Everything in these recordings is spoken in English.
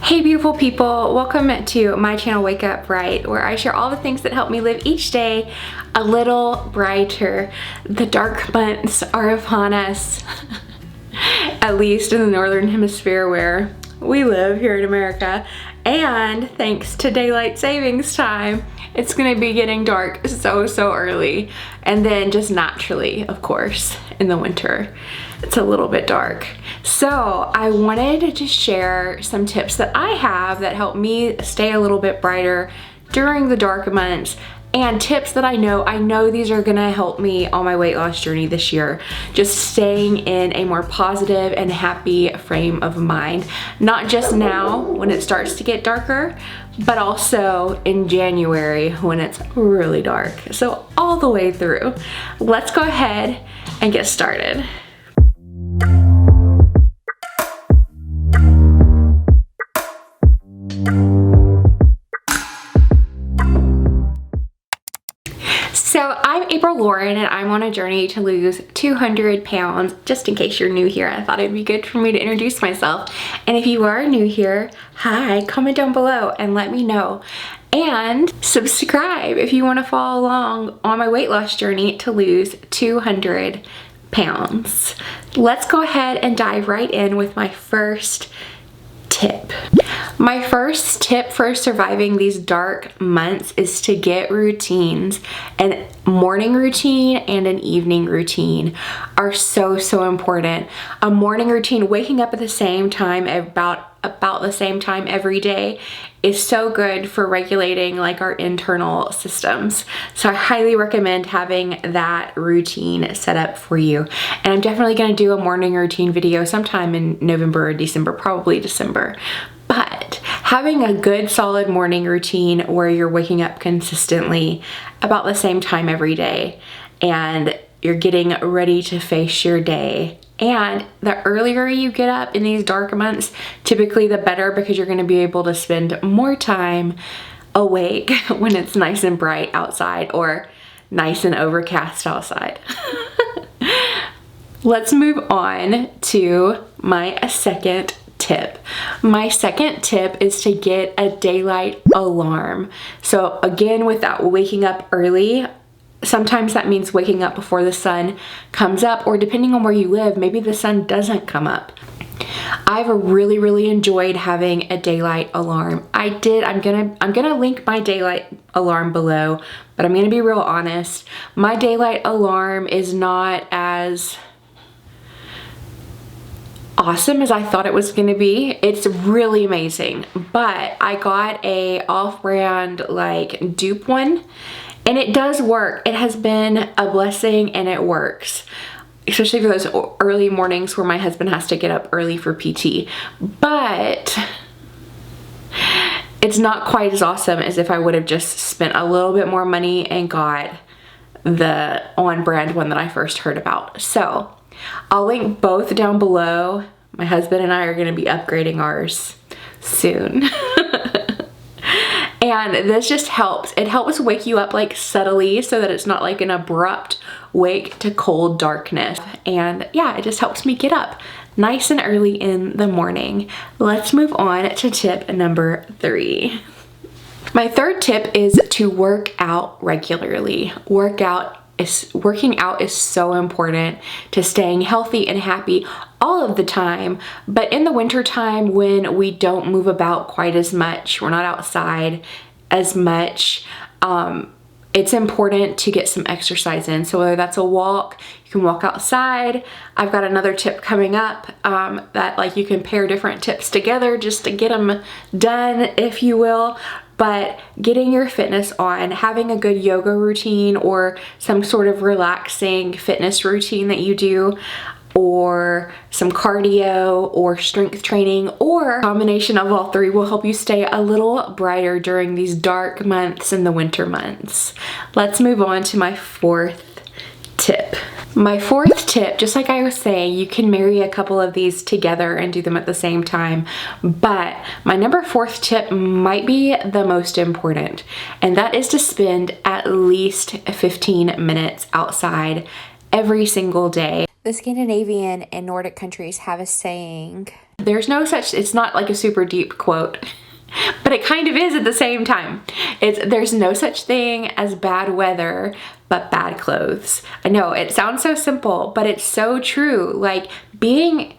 Hey beautiful people, welcome to my channel Wake Up Bright, where I share all the things that help me live each day a little brighter. The dark months are upon us, at least in the northern hemisphere where we live here in America, and thanks to daylight savings time, it's gonna be getting dark so early, and then just naturally, of course, in the winter it's a little bit dark. So I wanted to share some tips that I have that help me stay a little bit brighter during the dark months, and tips that I know these are gonna help me on my weight loss journey this year, just staying in a more positive and happy frame of mind, not just now when it starts to get darker, but also in January when it's really dark. So all the way through. Let's go ahead and get started. So I'm April Lauren, and I'm on a journey to lose 200 pounds. Just in case you're new here, I thought it'd be good for me to introduce myself. And if you are new here, hi, comment down below and let me know. And subscribe if you want to follow along on my weight loss journey to lose 200 pounds. Let's go ahead and dive right in with my first tip. My first tip for surviving these dark months is to get routines. An morning routine and an evening routine are so important. A morning routine, waking up at the same time, about the same time every day, is so good for regulating like our internal systems. So I highly recommend having that routine set up for you. And I'm definitely going to do a morning routine video sometime in November or December, probably December. But having a good solid morning routine where you're waking up consistently about the same time every day and you're getting ready to face your day. And the earlier you get up in these dark months, typically the better, because you're going to be able to spend more time awake when it's nice and bright outside or nice and overcast outside. Let's move on to my second tip. My second tip is to get a daylight alarm. So again, with that waking up early, sometimes that means waking up before the sun comes up, or depending on where you live, maybe the sun doesn't come up. I've really enjoyed having a daylight alarm. I'm gonna link my daylight alarm below, but I'm gonna be real honest. My daylight alarm is not as awesome as I thought it was gonna be. It's really amazing, but I got a off-brand like dupe one, and it does work. It has been a blessing, and it works, especially for those early mornings where my husband has to get up early for PT. But it's not quite as awesome as if I would have just spent a little bit more money and got the on-brand one that I first heard about. So I'll link both down below. My husband and I are going to be upgrading ours soon. And this just helps. It helps wake you up like subtly, so that it's not like an abrupt wake to cold darkness. And yeah, it just helps me get up nice and early in the morning. Let's move on to tip number 3. My third tip is to work out regularly. Working out is so important to staying healthy and happy all of the time, but in the winter time when we don't move about quite as much, we're not outside as much, it's important to get some exercise in. So whether that's a walk, you can walk outside. I've got another tip coming up that like you can pair different tips together just to get them done, if you will. But getting your fitness on, having a good yoga routine or some sort of relaxing fitness routine that you do, or some cardio or strength training, or a combination of all three, will help you stay a little brighter during these dark months and the winter months. Let's move on to my fourth tip. My fourth tip, just like I was saying, you can marry a couple of these together and do them at the same time, but my number 4th tip might be the most important, and that is to spend at least 15 minutes outside every single day. The Scandinavian and Nordic countries have a saying There's no such, it's not like a super deep quote, but it kind of is at the same time. There's no such thing as bad weather, but bad clothes. I know it sounds so simple, but it's so true. Like, being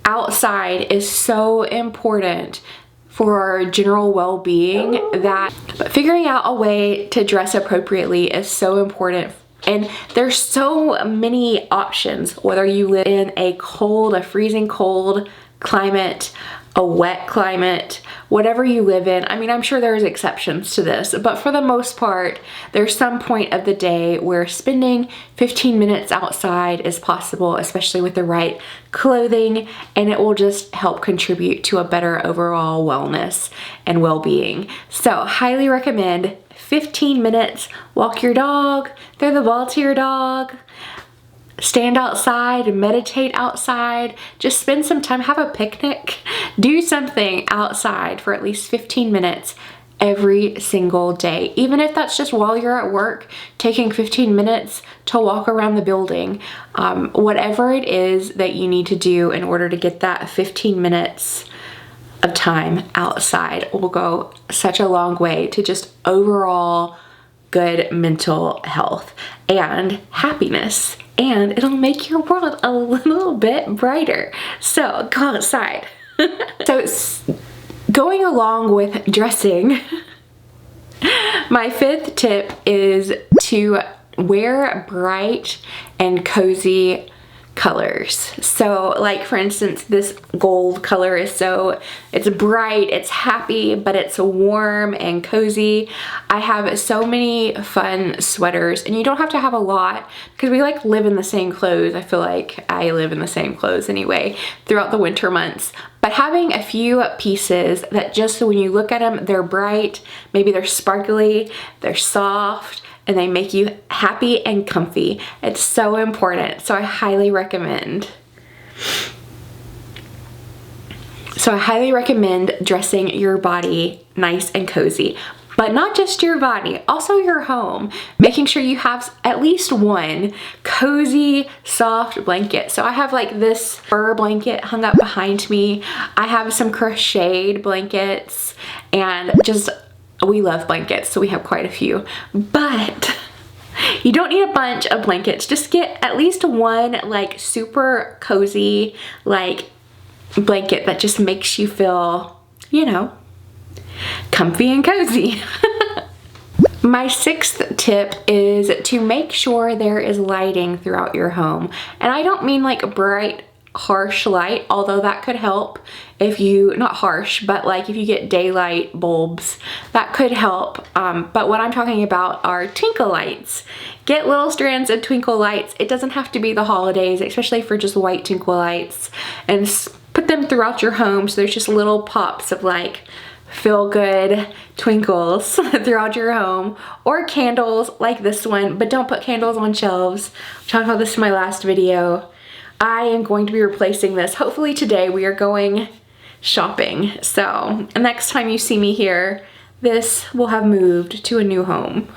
outside is so important for our general well-being, but figuring out a way to dress appropriately is so important. And there's so many options, whether you live in a freezing cold climate, a wet climate, whatever you live in. I mean, I'm sure there's exceptions to this, but for the most part, there's some point of the day where spending 15 minutes outside is possible, especially with the right clothing, and it will just help contribute to a better overall wellness and well-being. So, highly recommend 15 minutes, walk your dog, throw the ball to your dog, stand outside, meditate outside, just spend some time, have a picnic, do something outside for at least 15 minutes every single day. Even if that's just while you're at work, taking 15 minutes to walk around the building, whatever it is that you need to do in order to get that 15 minutes of time outside will go such a long way to just overall good mental health and happiness, and it'll make your world a little bit brighter. So go outside. So going along with dressing, my 5th tip is to wear bright and cozy colors. So like, for instance, this gold color is it's bright, it's happy, but it's warm and cozy. I have so many fun sweaters, and you don't have to have a lot because we like live in the same clothes. I feel like I live in the same clothes anyway throughout the winter months. But having a few pieces that just so when you look at them, they're bright, maybe they're sparkly, they're soft, and they make you happy and comfy. It's so important. So I highly recommend dressing your body nice and cozy. But not just your body, also your home. Making sure you have at least one cozy, soft blanket. So I have like this fur blanket hung up behind me. I have some crocheted blankets, and we love blankets, so we have quite a few. But you don't need a bunch of blankets. Just get at least one like super cozy like blanket that just makes you feel, comfy and cozy. My 6th tip is to make sure there is lighting throughout your home. And I don't mean like bright, harsh light, although that could help if not harsh, but like if you get daylight bulbs, that could help. But what I'm talking about are twinkle lights. Get little strands of twinkle lights. It doesn't have to be the holidays, especially for just white twinkle lights, and put them throughout your home so there's just little pops of like feel good twinkles throughout your home, or candles like this one, but don't put candles on shelves. I talked about this in my last video. I am going to be replacing this. Hopefully today we are going shopping. So next time you see me here, this will have moved to a new home.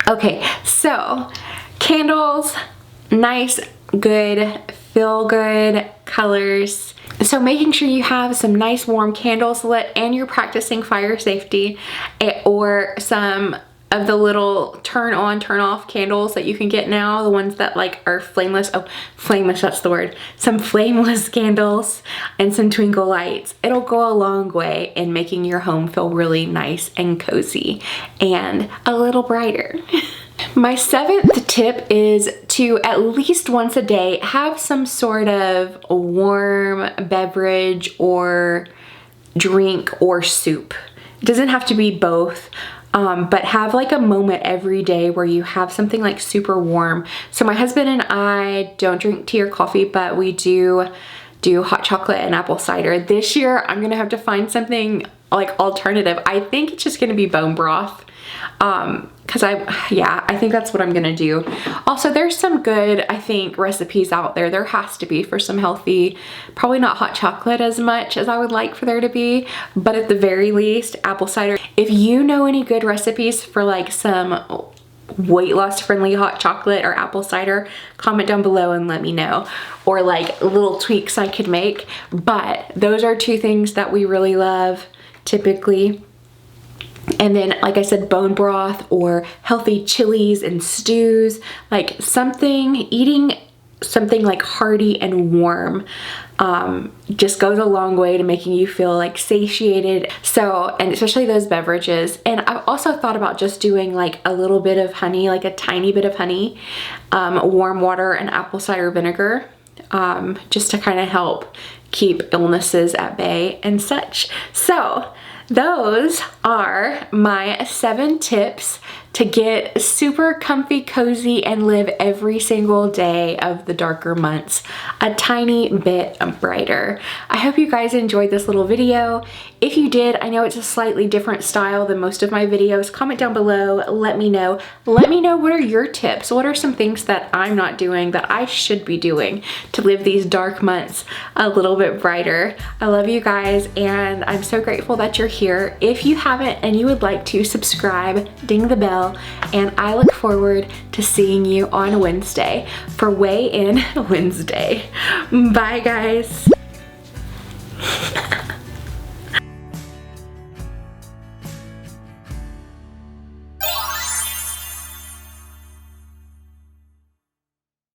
Okay, so candles, nice, good, feel good colors. So making sure you have some nice warm candles lit and you're practicing fire safety, or some of the little turn on, turn off candles that you can get now, the ones that like are flameless. Oh, flameless, that's the word. Some flameless candles and some twinkle lights. It'll go a long way in making your home feel really nice and cozy and a little brighter. My 7th tip is to at least once a day have some sort of warm beverage or drink or soup. It doesn't have to be both. But have like a moment every day where you have something like super warm. So my husband and I don't drink tea or coffee, but we do hot chocolate and apple cider. This year I'm gonna have to find something like alternative. I think it's just gonna be bone broth. Cause I think that's what I'm gonna do. Also, there's some good, I think, recipes out there. There has to be for some healthy, probably not hot chocolate as much as I would like for there to be, but at the very least, apple cider. If you know any good recipes for like some weight loss friendly hot chocolate or apple cider, comment down below and let me know. Or like little tweaks I could make. But those are two things that we really love typically. And then, like I said, bone broth or healthy chilies and stews, like eating something like hearty and warm just goes a long way to making you feel like satiated. So, and especially those beverages. And I've also thought about just doing like a little bit of honey, like a tiny bit of honey, warm water and apple cider vinegar, just to kind of help keep illnesses at bay and such. So those are my 7 tips to get super comfy, cozy, and live every single day of the darker months a tiny bit brighter. I hope you guys enjoyed this little video. If you did, I know it's a slightly different style than most of my videos. Comment down below, let me know. Let me know, what are your tips? What are some things that I'm not doing that I should be doing to live these dark months a little bit brighter? I love you guys, and I'm so grateful that you're here. If you haven't and you would like to subscribe, ding the bell, and I look forward to seeing you on Wednesday for Weigh In Wednesday. Bye guys.